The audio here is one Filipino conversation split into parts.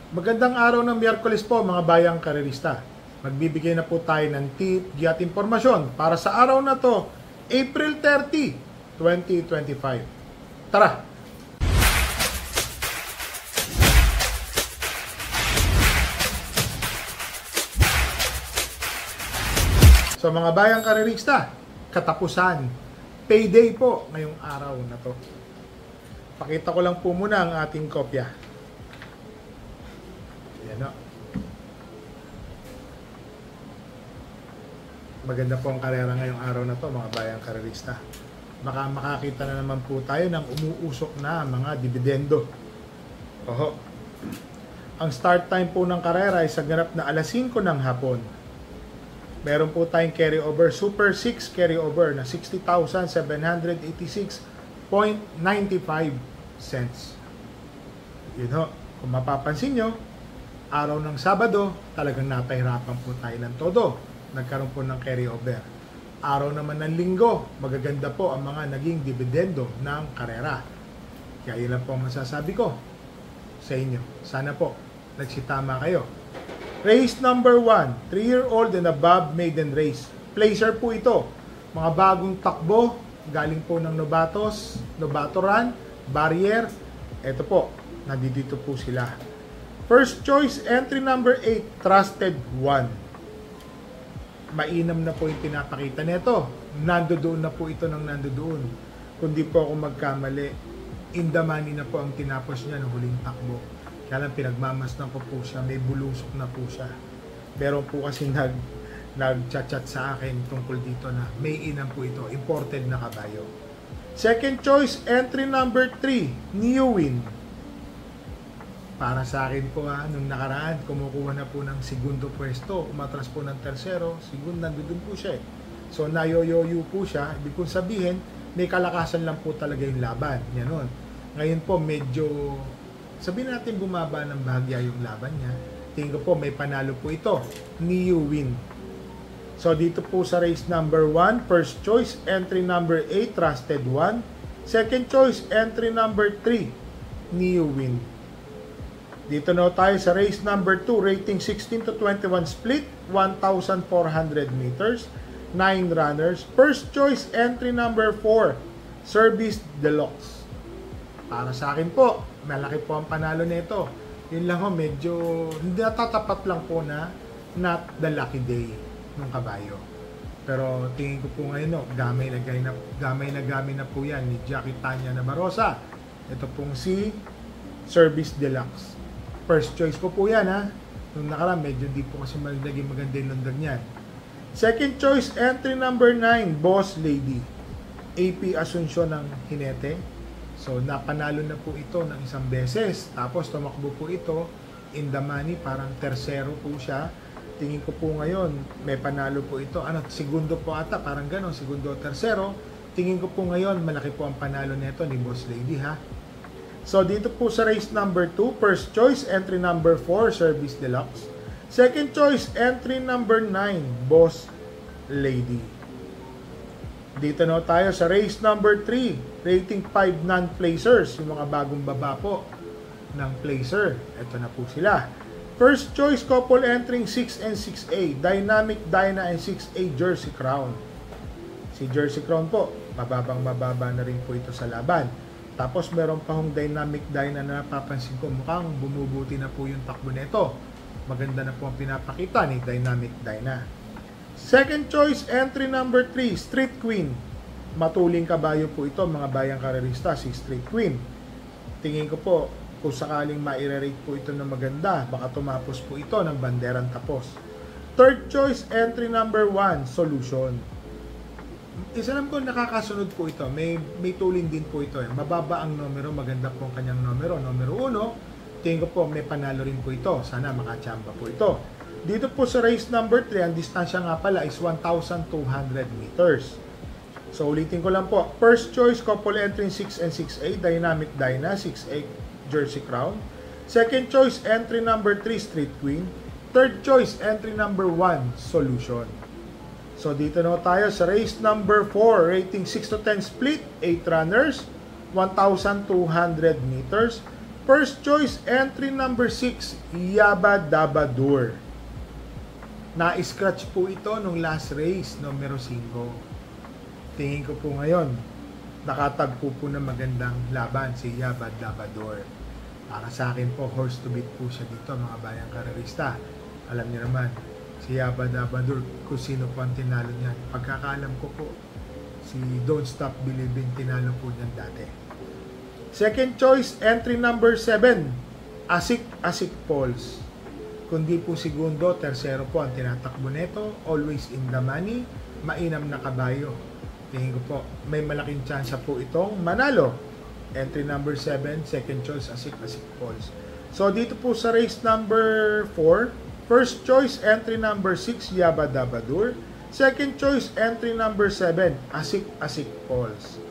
Magandang araw ng Miyerkules po mga bayang karerista. Magbibigay na po tayo ng tip, giya at impormasyon para sa araw na to, April 30, 2025. Tara! So mga bayang karerista, katapusan, payday po ngayong araw na to. Pakita ko lang po muna ang ating kopya. Yan o. Maganda po ang karera ngayong araw na to mga bayang karerista. Baka makakita na naman po tayo ng umuusok na mga dividendo. Oho. Ang start time po ng karera ay sa ganap na alas 5 ng hapon. Meron po tayong carryover, Super 6 carryover na 60,786.95 cents. Yun ho. Kung mapapansin nyo, araw ng Sabado, talagang napahirapan po tayo ng todo. Nagkaroon po ng carryover. Araw naman ng Linggo, magaganda po ang mga naging dividendo ng karera. Kaya yun lang po ang masasabi ko sa inyo. Sana po, nagsitama kayo. Race number 1, 3-year-old and above maiden race. Placer po ito. Mga bagong takbo, galing po ng Novatos, Novatoran, Barrier. Ito po, nandito po sila. First choice, entry number 8, Trusted 1. Mainam na po yung pinapakita nito. Nandoon na po ito ng nandoon. Kundi po ako magkamali, in the money na po ang tinapos niya ng huling takbo. Kaya lang pinagmamasdan ko po siya, may bulusok na po siya. Meron po kasi nag-chat sa akin tungkol dito na may inam po ito, imported na kabayo. Second choice, entry number 3, New Win. Para sa akin po nung nakaraan, kumukuha na po ng segundo pwesto, umatras po ng tersero, segundo nandun po siya eh. So nayoyoyo po siya, ibig kong sabihin, may kalakasan lang po talaga yung laban, yanon. Ngayon po medyo, sabihin natin bumaba ng bahagya yung laban niya, tingin ko po may panalo po ito, New Win. So dito po sa race number 1, first choice, entry number 8, Trusted 1. Second choice, entry number 3, New Win. Dito na tayo sa race number 2, rating 16 to 21 split, 1,400 meters, 9 runners. First choice, entry number 4, Service Deluxe. Para sa akin po, malaki po ang panalo nito. Yun lang ho, medyo hindi natatapat lang po na not the lucky day ng kabayo. Pero tingin ko po ngayon, gamay na po yan ni Jackie Tanya Nabarosa. Ito pong si Service Deluxe. First choice ko po yan Nung nakaraan, medyo di po kasi naging maganda yung lundag niyan. Second choice, entry number 9, Boss Lady. AP Asuncion ng Hinete. So, napanalo na po ito ng isang beses. Tapos, tumakbo po ito in the money. Parang tersero po siya. Tingin ko po ngayon, may panalo po ito. Segundo po ata, parang ganon. Segundo o tersero. Tingin ko po ngayon, malaki po ang panalo nito ni Boss Lady So, dito po sa race number 2, first choice, entry number 4, Service Deluxe. Second choice, entry number 9, Boss Lady. Dito na tayo sa race number 3, rating 5 non-placers, yung mga bagong baba po ng placer. Ito na po sila. First choice, couple entering 6 and 6A, Dynamic Dyna and 6A Jersey Crown. Si Jersey Crown po, mababa na rin po ito sa laban. Tapos meron pa hong Dynamic Dyna na napapansin ko, mukhang bumubuti na po yung takbo nito. Maganda na po ang pinapakita ni Dynamic Dyna. Second choice, entry number 3, Street Queen. Matuling kabayo po ito, mga bayang karerista, si Street Queen. Tingin ko po, kung sakaling ma-rate po ito na maganda, baka tumapos po ito ng banderang tapos. Third choice, entry number 1, Solution. Isa naman ko nakakasunod po ito. May tulin din po ito. Mababa ang numero, maganda po ang kanyang numero. Numero 1, tingin ko po may panalo rin po ito. Sana makachamba po ito. Dito po sa race number 3, ang distansya nga pala is 1,200 meters. So ulitin ko lang po. First choice, couple entry 6 and 6A, Dynamic Dyna, 6A Jersey Crown. Second choice, entry number 3, Street Queen. Third choice, entry number 1, Solution. So dito na tayo sa race number 4, rating 6 to 10 split, 8 runners, 1,200 meters. First choice, entry number 6, Yaba Dabadur. Na-scratch po ito nung last race, numero 5. Tingin ko po ngayon, nakatagpo po ng magandang laban si Yaba Dabadur. Para sa akin po, horse to beat po siya dito, mga bayang karerista. Alam niyo naman, si Yaba Dabadur, kung sino po ang tinalo niyan. Pagkakaalam ko po, si Don't Stop Believing, tinalo po niyan dati. Second choice, entry number 7, Asik Falls. Kundi po segundo, tersero po ang tinatakbo nito, always in the money, mainam na kabayo. Tingin ko po, may malaking chance po itong manalo. Entry number 7, second choice, Asik Falls. So dito po sa race number 4, first choice, entry number 6, Yaba Dabadur. Second choice, entry number 7, Asik Falls.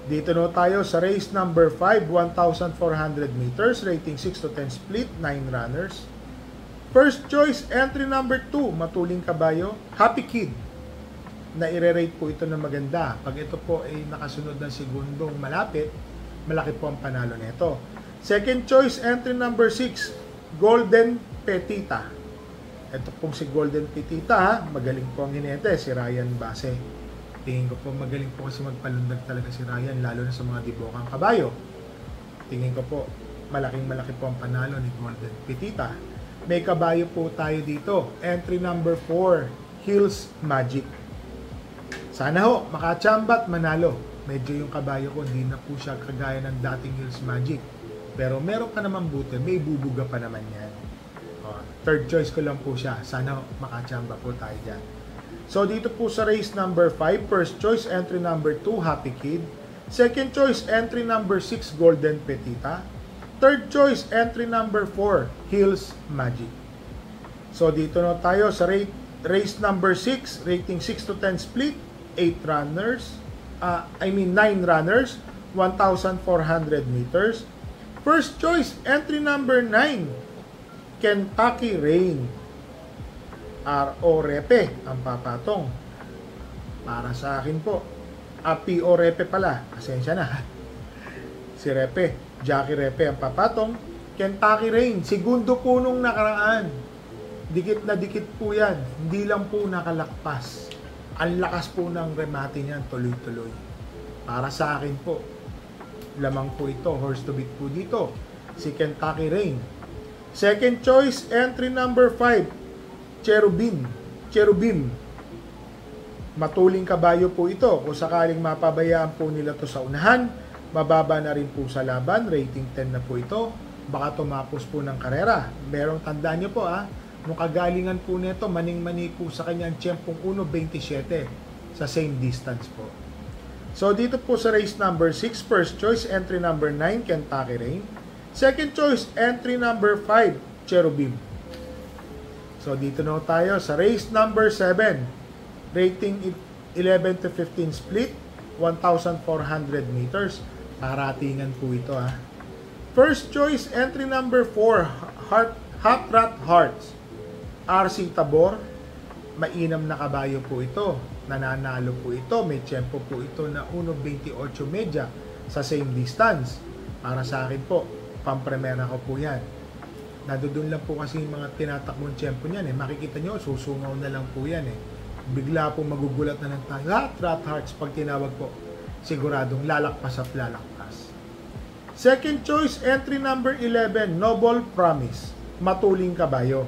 Dito no tayo sa race number 5, 1,400 meters, rating 6 to 10 split, 9 runners. First choice, entry number 2, matuling kabayo, Happy Kid. Na i-rate po ito na maganda. Pag ito po ay nakasunod ng segundong malapit, malaki po ang panalo nito. Second choice, entry number 6, Golden Petita. Ito pong si Golden Petita, magaling po ang hinete, si Ryan Base. Tingin ko po magaling po kasi magpalundag talaga si Ryan, lalo na sa mga dibokang kabayo. Tingin ko po malaki po ang panalo ni Golden Petita. May kabayo po tayo dito. Entry number 4, Hills Magic. Sana ho, makachambat, manalo. Medyo yung kabayo ko, hindi na po siya kagaya ng dating Hills Magic. Pero meron pa naman buti, may bubuga pa naman yan. Third choice ko lang po siya. Sana ho, makachamba po tayo dyan. So dito po sa race number 5, first choice, entry number 2, Happy Kid. Second choice, entry number 6, Golden Petita. Third choice, entry number 4, Hills Magic. So dito na tayo sa race number 6, rating 6 to 10 split, 9 runners, 1,400 meters. First choice, entry number 9, Kentucky Rain. R.O. Repe ang papatong. Para sa akin po, P.O. Repe pala, pasensya na. Si Repe, Jackie Repe ang papatong. Kentucky Rain, segundo po nung nakaraan. Dikit na dikit po yan. Hindi lang po nakalakpas. Ang lakas po ng remate niyan, tuloy-tuloy. Para sa akin po, lamang po ito, horse to beat po dito. Si Kentucky Rain. Second choice, entry number 5, Cherubim. Matuling kabayo po ito. Kung sakaling mapabayaan po nila to sa unahan, mababa na rin po sa laban. Rating 10 na po ito. Baka tumapos po ng karera. Merong tandaan nyo po nung kagalingan po nito, maning-mani po sa kanyang tiyempong 1.27 sa same distance po. So dito po sa race number 6, first choice, entry number 9, Kentucky Rain. Second choice, entry number 5, Cherubim. So dito na tayo sa race number 7, rating 11 to 15 split, 1,400 meters. Paratingan po ito First choice, entry number 4, Hot Rat Hearts. RC Tabor, mainam na kabayo po ito. Nananalo po ito, may tiyempo po ito na 1.28 medya sa same distance. Para sa akin po, pampremera ko po yan. Nadudun lang po kasi yung mga tinatakbong tiyempo niyan Makikita nyo, susungaw na lang po yan Bigla po magugulat na ng tayo. Rat Hearts, pag tinawag po, siguradong lalakpas at lalakpas. Second choice, entry number 11, Noble Promise. Matuling kabayo.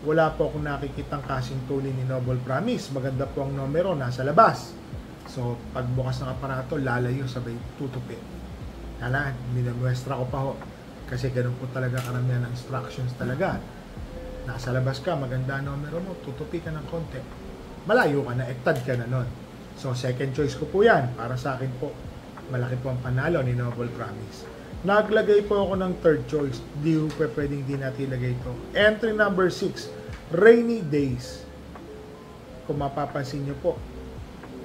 Wala po akong nakikitang kasing tuling ni Noble Promise. Maganda po ang numero, nasa labas. So, pagbukas ng aparato, lalayo, sabay tutupi. Minamwestra ko pa ho. Kasi ganun po talaga karamihan ng instructions talaga. Nasa labas ka, maganda numero mo, tutupi ka ng konti. Malayo ka na, ektad ka na nun. So, second choice ko po yan. Para sa akin po, malaki po ang panalo ni Noble Promise. Naglagay po ako ng third choice. Di po pwedeng di natin ilagay ito. Entry number 6, Rainy Days. Kung mapapansin nyo po,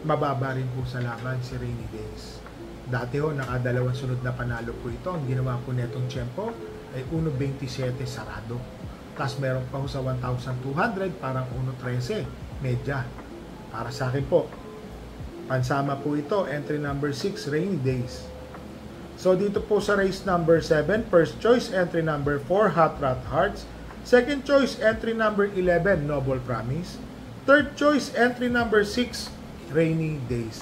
mababa rin po sa laban si Rainy Days. Dati nakadalawang sunod na panalo po ito. Ang ginawa po netong tiyempo ay 1.27 sarado. Tapos meron pa sa 1,200, parang 1.13 medya. Para sa akin po, pansama po ito, entry number 6, Rainy Days. So dito po sa race number 7, first choice entry number 4, Hot Rod Hearts. Second choice entry number 11, Noble Promise. Third choice entry number 6, Rainy Days.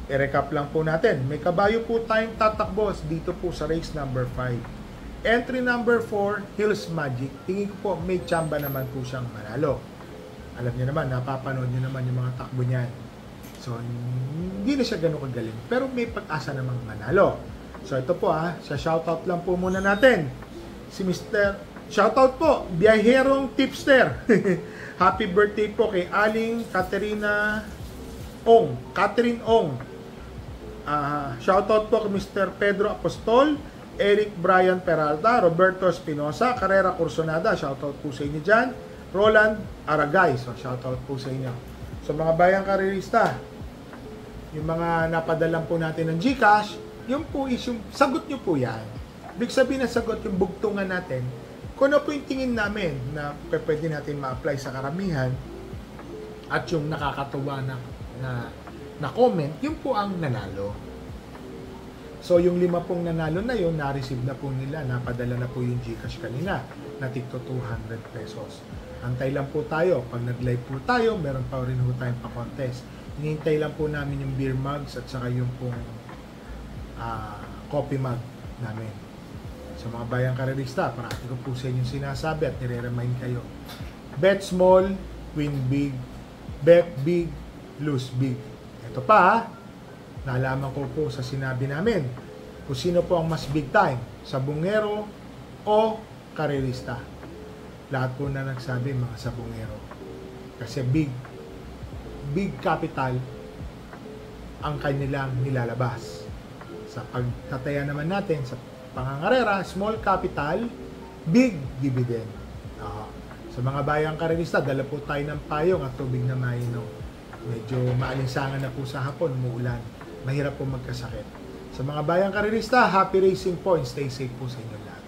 I-recap lang po natin. May kabayo po tayong tatakbo dito po sa race number 5. Entry number 4, Hills Magic. Tingin ko po may tsamba naman po siyang manalo. Alam niyo naman, napapanood niyo naman yung mga takbo niyan. So, hindi na siya ganun kagaling. Pero may pag-asa namang manalo. So, ito po sa shoutout lang po muna natin. Si Mr. Shoutout po, Biyaherong Tipster. Happy birthday po kay Aling Catherine Ong. Shoutout po kay Mr. Pedro Apostol, Eric Brian Peralta, Roberto Espinosa, Carrera Cursonada, shoutout po sa inyo dyan. Roland Aragay, so shoutout po sa inyo. So mga bayang karerista, yung mga napadalan po natin ng GCash, yung po is yung sagot nyo po yan. Ibig sabihin na sagot yung bugtungan natin, kung ano po yung tingin namin na pwede natin ma-apply sa karamihan at yung nakakatuwa na comment, yun po ang nanalo. So, yung 5 pong nanalo na yun, na-receive na po nila, napadala na po yung GCash kanina, na tigto 200 pesos. Antay lang po tayo. Pag nag-live po tayo, meron pa rin po tayong pa-contest. Hinihintay lang po namin yung beer mugs at saka yung pong coffee mug namin. So, mga bayang karerista, parati ko po sa inyong sinasabi at nire-remind kayo. Bet small, win big. Bet big, lose big. Ito pa, nalaman ko po sa sinabi namin kung sino po ang mas big time, sabungero o karerista. Lahat po na nagsabi mga sabungero. Kasi big capital ang kanilang nilalabas. Sa pagtataya naman natin sa pangangarera, small capital, big dividend. Sa mga bayang karerista, dala po tayo ng payong at tubig na mainom. Medyo maalinsangan na po sa hapon, muulan. Mahirap po magkasakit. Sa mga bayang karerista, happy racing po and stay safe po sa inyo lahat.